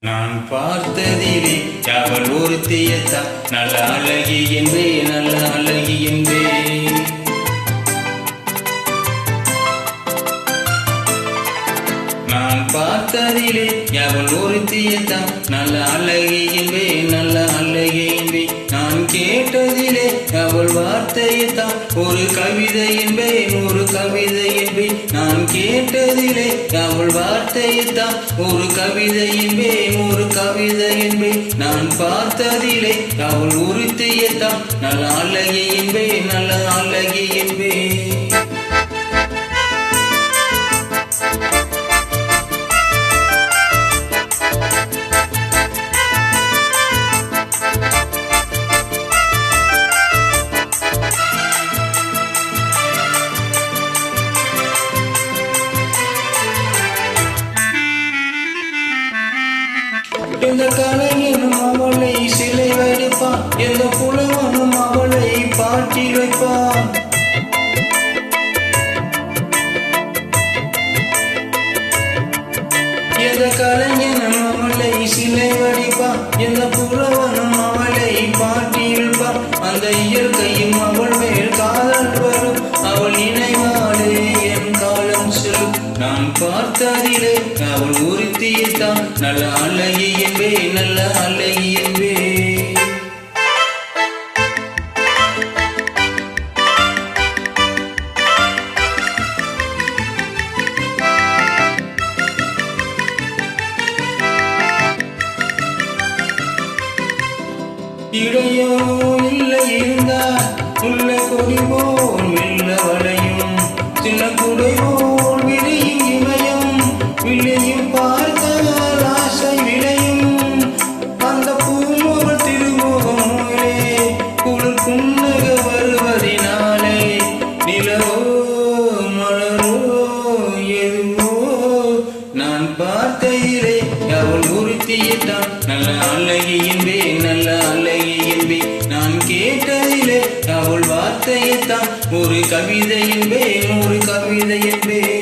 நான் பார்த்ததிலே அவள் ஒருத்தியத்தான் நல்ல அழகி என்பே நல்ல அழகி என்பே. நான் பார்த்ததிலே அவள் ஒருத்தியத்தான் நல்ல அழகி என்பே நல்ல அழகி என்பே. நான் கேட்டதிலே அவள் வார்த்தையத்தான் ஒரு கவிதை என்பேன் ஒரு கவிதை என்பேன். நான் கேட்டதிலே அவள் வார்த்தையத்தான் ஒரு கவிதை என்பேன் ஒரு கவிதை என்பேன். நான் பார்த்ததிலே அவள் ஒருத்தியத்தான் நல்ல அழகி என்பேன் நல்ல அழகி என்பேன். எந்த கலைஞனும் அவளை சிலை வைப்பான், எந்த புலவனும் அவளை பாட்டி வைப்பான். எந்த கலைஞனும் அவளை சிலை வடிப்பான், எந்த புலவனும் அவளை பாட்டி வைப்பான். அந்த இயற்கையும் அவள் மேல் காதல் வரும், அவள் நினைவாலே என் காலம் செல்லும். நான் பார்த்ததிலே அவள் ஒருத்தியத்தான் நல்ல அழகி என்பே நல்ல அழகி என்பே. இடையோ இல்லை இருந்தால் உள்ள கொடி போல் மெல்ல வளையும், சின்ன குடை போல் விரியும் இமயம் விளையும் பார்த்தால் ஆசை விளையும். அந்த பூமுகல் திருமுகமோலே குளிர் புன்னக வருவதினாலே நிலவோ மலரோ எதுவோ நான் பார்த்தையிலே அவள் ஒருத்தியத்தான் நல்ல அழகி என்பே நல்ல அழகி என்பே. நான் கேட்டதிலே அவள் வார்த்தையத்தான் ஒரு கவிதை என்பேன் ஒரு கவிதை என்பேன்.